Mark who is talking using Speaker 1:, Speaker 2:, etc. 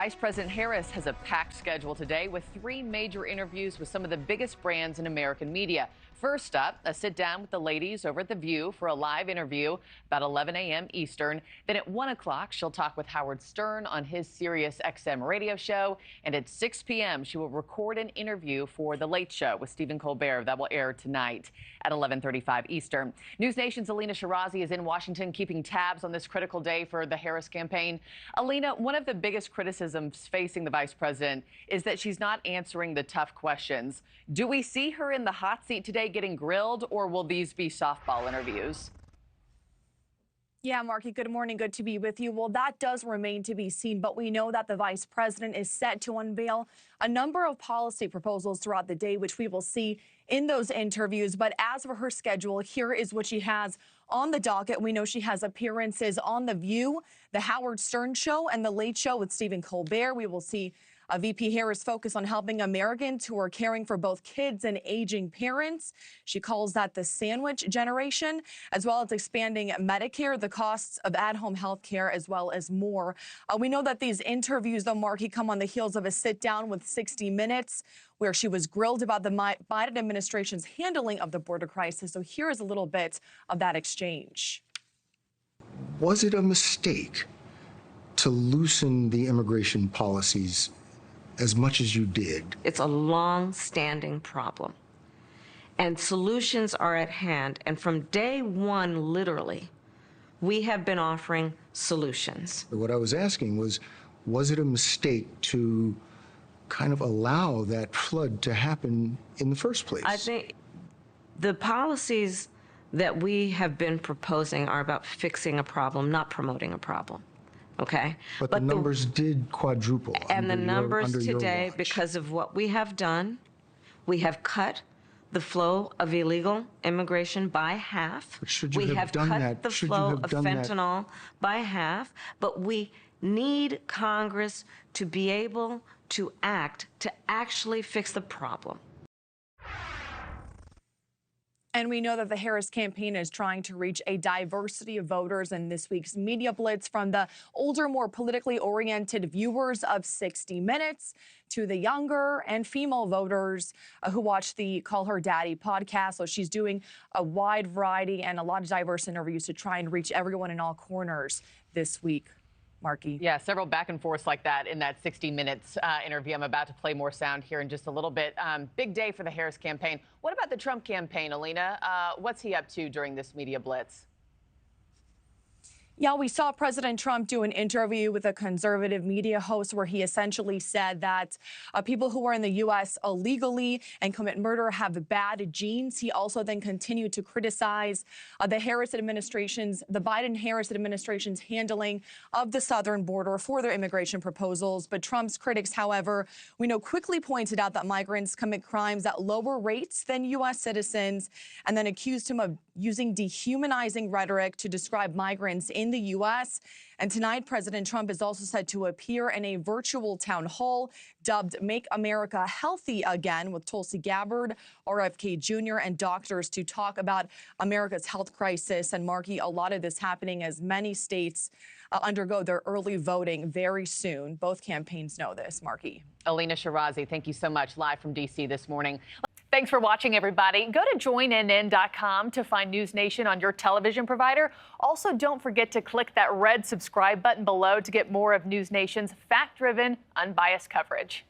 Speaker 1: Vice President Harris has a packed schedule today with 3 major interviews with some of the biggest brands in American media. First up, a sit down with the ladies over at The View for a live interview about 11 a.m. Eastern. Then at 1 o'clock, she'll talk with Howard Stern on his Sirius XM radio show. And at 6 p.m., she will record an interview for The Late Show with Stephen Colbert. That will air tonight at 11:35 Eastern. NewsNation's Alina Shirazi is in Washington keeping tabs on this critical day for the Harris campaign. Alina, one of the biggest criticisms facing the vice president is that she's not answering the tough questions. Do we see her in the hot seat today getting grilled, or will these be softball interviews?
Speaker 2: Yeah, Markie, good morning. Good to be with you. Well, that does remain to be seen, but we know that the vice president is set to unveil a number of policy proposals throughout the day, which we will see in those interviews. But as for her schedule, here is what she has on the docket. We know she has appearances on The View, The Howard Stern Show, and The Late Show with Stephen Colbert. We will see VP Harris focus on helping Americans who are caring for both kids and aging parents. She calls that the sandwich generation, as well as expanding Medicare, the costs of at-home health care, as well as more. We know that these interviews, though, Markie, come on the heels of a sit-down with 60 Minutes, where she was grilled about the Biden administration's handling of the border crisis. So here is a little bit of that exchange.
Speaker 3: Was it a mistake to loosen the immigration policies as much as you did?
Speaker 4: It's a long-standing problem, and solutions are at hand. And from day one, literally, we have been offering solutions.
Speaker 3: What I was asking was it a mistake to kind of allow that flood to happen in the first place?
Speaker 4: I think the policies that we have been proposing are about fixing a problem, not promoting a problem. Okay.
Speaker 3: But the numbers did quadruple.
Speaker 4: And the numbers today, because of what we have done, we have cut the flow of illegal immigration by half.
Speaker 3: We have cut
Speaker 4: the flow of fentanyl by half. But we need Congress to be able to act to actually fix the problem.
Speaker 2: And we know that the Harris campaign is trying to reach a diversity of voters in this week's media blitz, from the older, more politically oriented viewers of 60 Minutes to the younger and female voters who watch the Call Her Daddy podcast. So she's doing a wide variety and a lot of diverse interviews to try and reach everyone in all corners this week. Markie.
Speaker 1: Yeah, several back and forths like that in that 60 Minutes interview. I'm about to play more sound here in just a little bit. Big day for the Harris campaign. What about the Trump campaign, Alina? What's he up to during this media blitz?
Speaker 2: Yeah, we saw President Trump do an interview with a conservative media host where he essentially said that people who are in the U.S. illegally and commit murder have bad genes. He also then continued to criticize the Biden-Harris administration's handling of the southern border for their immigration proposals. But Trump's critics, however, we know quickly pointed out that migrants commit crimes at lower rates than U.S. citizens, and then accused him of using dehumanizing rhetoric to describe migrants in the U.S. And tonight, President Trump is also set to appear in a virtual town hall dubbed Make America Healthy Again, with Tulsi Gabbard, RFK Jr., and doctors to talk about America's health crisis. And Markie, a lot of this happening as many states undergo their early voting very soon. Both campaigns know this, Markie.
Speaker 1: Alina Shirazi, thank you so much, live from D.C. this morning. Thanks for watching, everybody. Go to joinnn.com to find NewsNation on your television provider. Also, don't forget to click that red subscribe button below to get more of NewsNation's fact-driven, unbiased coverage.